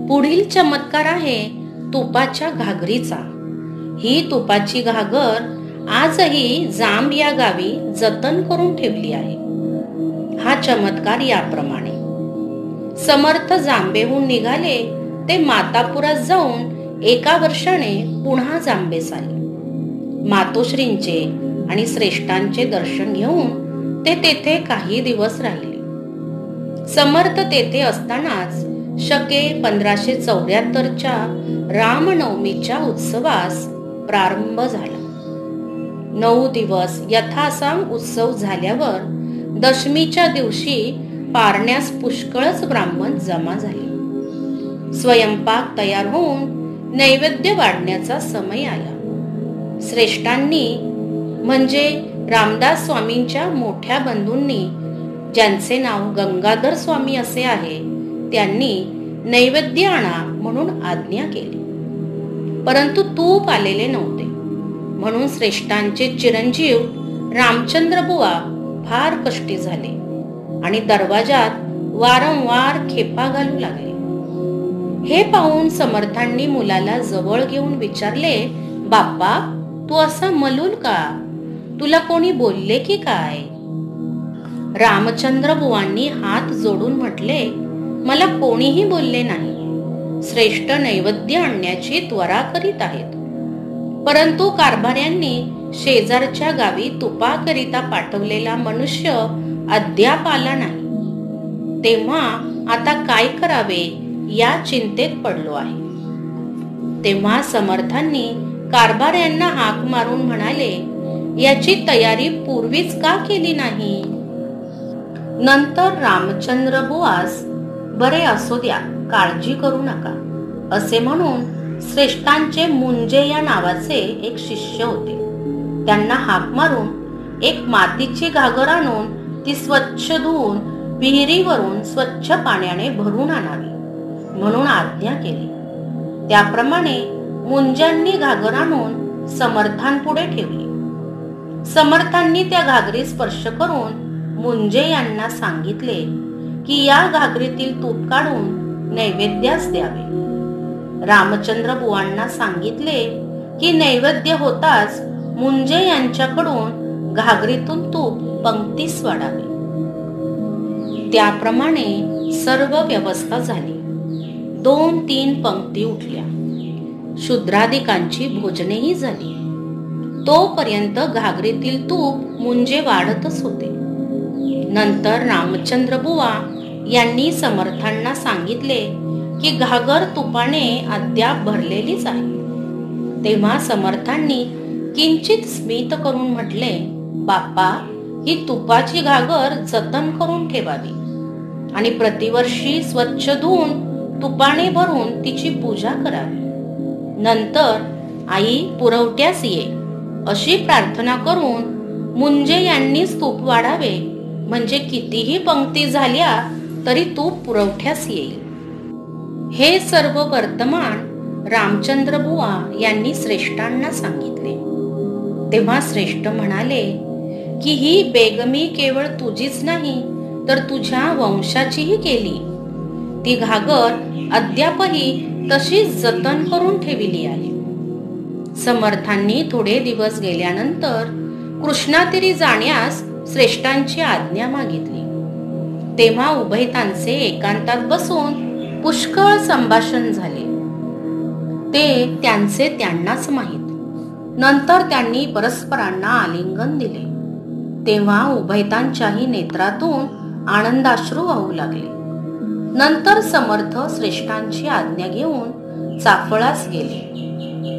पुढील चमत्कार आहे तुपाच्या घागरीचा. ही तुपाची घागर आजही जांब या गावी जतन करून ठेवली आहे. हा चमत्कार याप्रमाणे: समर्थ जांबेहून निघाले ते मातापुरात जाऊन 1 वर्षाने पुन्हा जांबेस आले. मातोश्रींचे आणि श्रेष्ठांचे दर्शन घेऊन ते तेथे काही दिवस राहिले. समर्थ तेथे असतानाच शके 1574च्या रामनवमीच्या उत्सवास प्रारंभ झाला. 9 दिवस यथासांग उत्सव झाल्यावर दशमीच्या दिवशी पारण्यास पुष्कळच ब्राह्मण जमा झाले. स्वयंपाक तयार होऊन नैवेद्य वाढण्याचा समय आला. श्रेष्ठांनी म्हणजे रामदास स्वामींच्या मोठ्या बंधूंनी, ज्यांचे नाव गंगाधर स्वामी असे आहे, त्यांनी नैवेद्य आणा म्हणून आज्ञा केली. परंतु तूप आलेले नव्हते. म्हणून श्रेष्ठांचे चिरंजीव रामचंद्र बुवा फार कष्टी झाले आणि दरवाजात वारंवार खेपा घालू लागले. हे पाहून समर्थांनी मुलाला जवळ घेऊन विचारले, बाप्पा, तू असा मलूल का? तुला कोणी बोलले की काय? रामचंद्र बुवांनी हात जोडून म्हटले, मला कोणीही बोलले नाही. श्रेष्ठ नैवेद्य आणण्याची त्वरा करीत आहेत. परंतु कारभार्यांनी शेजारच्या गावी तुपाकरिता पाठवलेला मनुष्य अद्याप आला नाही. तेव्हा आता काय करावे या चिंतेत पडलो आहे. तेव्हा समर्थांनी कारभार्यांना हाक मारून म्हणाले, याची तयारी पूर्वीच का केली नाही? नंतर रामचंद्र बुवास बरे असू द्या, काळजी करू नका असे म्हणून श्रेष्ठांचे मुंजे या नावाचे एक शिष्य होते. त्यांना हाक मारून एक मातीची घागर आणून ती स्वच्छ धुवून विहिरीवरून स्वच्छ पाण्याने भरून आणावी म्हणून आज्ञा केली. त्याप्रमाणे मुंजांनी घागर आणून समर्थांपुढे ठेवली. समर्थांनी त्या घागरीस स्पर्श करून मुंजे यांना सांगितले की या घागरीतील तूप काढून नैवेद्यास द्यावे. रामचंद्र बुवांना सांगितले की नैवेद्य होताच मुंजे यांच्याकडून घागरीतून तूप पंक्तीस वाढावे. त्याप्रमाणे सर्व व्यवस्था झाली. 2-3 पंक्ती उठल्या. शूद्रादिकांची भोजनेही झाली. तोपर्यंत घागरीतील तूप मुंजे वाढतच होते. नंतर रामचंद्र बुवा यांनी समर्थांना सांगितले की घागर तुपाने अद्याप भरलेलीच आहे. तेव्हा समर्थांनी किंचित स्मित करून म्हटले, बाप्पा, ही तुपाची घागर जतन करून ठेवावी आणि प्रतिवर्षी स्वच्छ धुवून तुपाने भरून तिची पूजा करावी. नंतर आई पुरवठ्यास ये अशी प्रार्थना करून मुंजे यांनीच तूप वाढावे, म्हणजे कितीही पंक्ती झाल्या तरी तूप पुरवठ्यास येईल. हे सर्व वर्तमान रामचंद्र बुवा यांनी श्रेष्ठांना सांगितले. तेव्हा श्रेष्ठ म्हणाले की ही बेगमी केवळ तुझीच नाही तर तुझ्या वंशाचीही केली. ती घागर अद्यापही तशीच जतन करून ठेवली आहे. समर्थांनी थोडे दिवस गेल्यानंतर कृष्णातीरी जाण्यास श्रेष्ठांची आज्ञा मागितली. तेव्हा उभयतांचे एकांतात बसून पुष्कळ संभाषण झाले. ते त्यांचे त्यांनाच माहीत. नंतर त्यांनी परस्परांना आलिंगन दिले. तेव्हा उभयतांच्याही नेत्रातून आनंदाश्रू वाहू लागले. नंतर समर्थ श्रेष्ठांची आज्ञा घेऊन चाफळास गेले.